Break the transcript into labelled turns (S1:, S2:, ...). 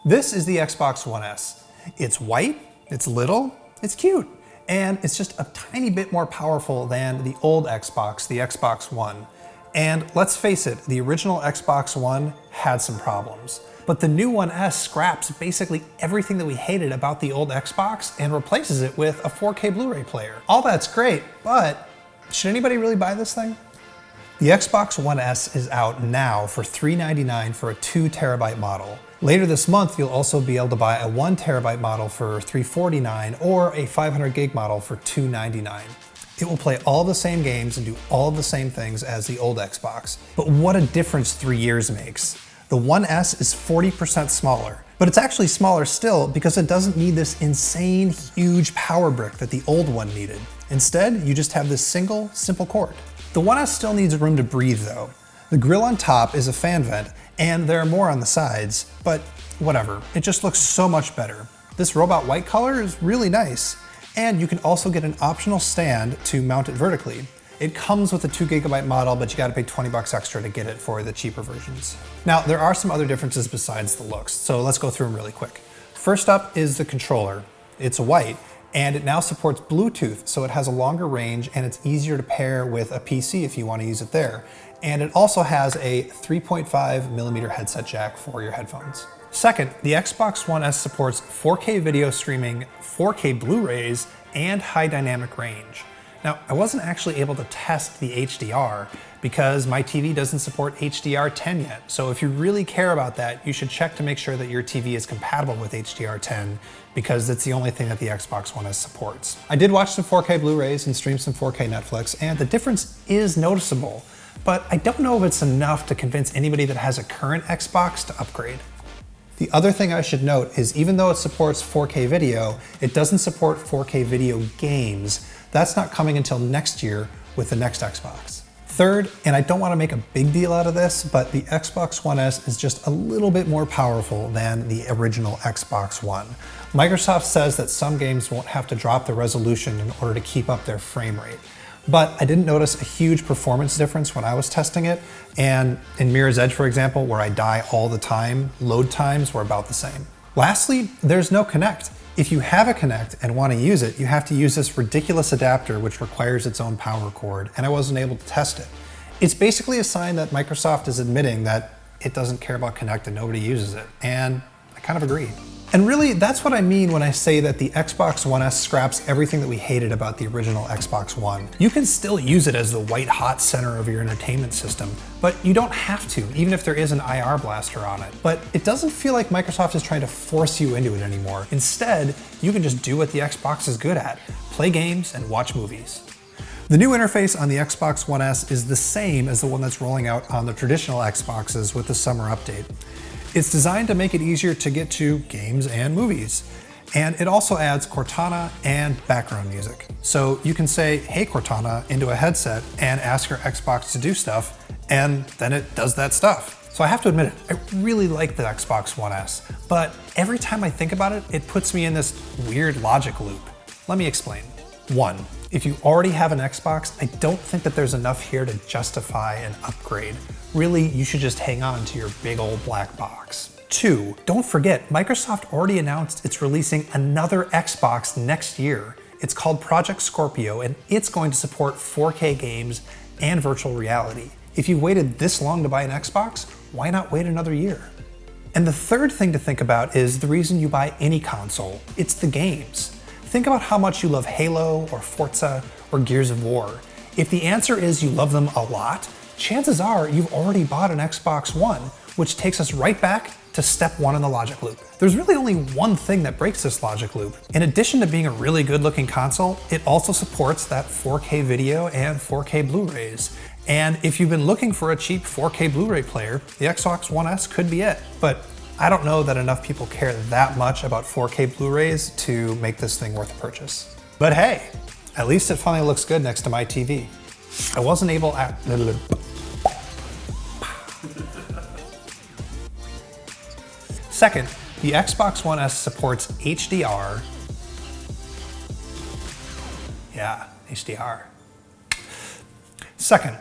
S1: This is the Xbox One S. It's white, it's little, it's cute, and it's just a tiny bit more powerful than the old Xbox, the Xbox One. And let's face it, the original Xbox One had some problems. But the new One S scraps basically everything that we hated about the old Xbox and replaces it with a 4K Blu-ray player. All that's great, but should anybody really buy this thing? The Xbox One S is out now for $399 for a 2 terabyte model. Later this month, you'll also be able to buy a 1 terabyte model for $349 or a 500 gig model for $299. It will play all the same games and do all the same things as the old Xbox. But what a difference 3 years makes. The One S is 40% smaller, but it's actually smaller still because it doesn't need this insane, huge power brick that the old one needed. Instead, you just have this single, simple cord. The One S still needs room to breathe though. The grill on top is a fan vent, and there are more on the sides, but whatever, it just looks so much better. This robot white color is really nice, and you can also get an optional stand to mount it vertically. It comes with a 2 gigabyte model, but you gotta pay 20 bucks extra to get it for the cheaper versions. Now, there are some other differences besides the looks, so let's go through them really quick. First up is the controller. It's white, and it now supports Bluetooth, so it has a longer range and it's easier to pair with a PC if you want to use it there. And it also has a 3.5mm headset jack for your headphones. Second, the Xbox One S supports 4K video streaming, 4K Blu-rays, and high dynamic range. Now, I wasn't actually able to test the HDR because my TV doesn't support HDR10 yet. So if you really care about that, you should check to make sure that your TV is compatible with HDR10 because it's the only thing that the Xbox One S supports. I did watch some 4K Blu-rays and stream some 4K Netflix, and the difference is noticeable, but I don't know if it's enough to convince anybody that has a current Xbox to upgrade. The other thing I should note is even though it supports 4K video, it doesn't support 4K video games. That's not coming until next year with the next Xbox. Third, and I don't want to make a big deal out of this, but the Xbox One S is just a little bit more powerful than the original Xbox One. Microsoft says that some games won't have to drop the resolution in order to keep up their frame rate. But I didn't notice a huge performance difference when I was testing it, and in Mirror's Edge, for example, where I die all the time, load times were about the same. Lastly, there's no Kinect. If you have a Kinect and want to use it, you have to use this ridiculous adapter which requires its own power cord, and I wasn't able to test it. It's basically a sign that Microsoft is admitting that it doesn't care about Kinect and nobody uses it, and I kind of agree. And really, that's what I mean when I say that the Xbox One S scraps everything that we hated about the original Xbox One. You can still use it as the white-hot center of your entertainment system, but you don't have to, even if there is an IR blaster on it. But it doesn't feel like Microsoft is trying to force you into it anymore. Instead, you can just do what the Xbox is good at, play games and watch movies. The new interface on the Xbox One S is the same as the one that's rolling out on the traditional Xboxes with the summer update. It's designed to make it easier to get to games and movies. And it also adds Cortana and background music. So you can say, "Hey Cortana," into a headset and ask your Xbox to do stuff, and then it does that stuff. So I have to admit it, I really like the Xbox One S, but every time I think about it, it puts me in this weird logic loop. Let me explain. 1. If you already have an Xbox, I don't think that there's enough here to justify an upgrade. Really, you should just hang on to your big old black box. 2, don't forget, Microsoft already announced it's releasing another Xbox next year. It's called Project Scorpio, and it's going to support 4K games and virtual reality. If you waited this long to buy an Xbox, why not wait another year? And the third thing to think about is the reason you buy any console. It's the games. Think about how much you love Halo or Forza or Gears of War. If the answer is you love them a lot, chances are you've already bought an Xbox One, which takes us right back to step 1 in the logic loop. There's really only one thing that breaks this logic loop. In addition to being a really good looking console, it also supports that 4K video and 4K Blu-rays. And if you've been looking for a cheap 4K Blu-ray player, the Xbox One S could be it. But I don't know that enough people care that much about 4K Blu-rays to make this thing worth a purchase. But hey, at least it finally looks good next to my TV. I wasn't able at... Second, the Xbox One S supports HDR. Yeah, HDR. Second,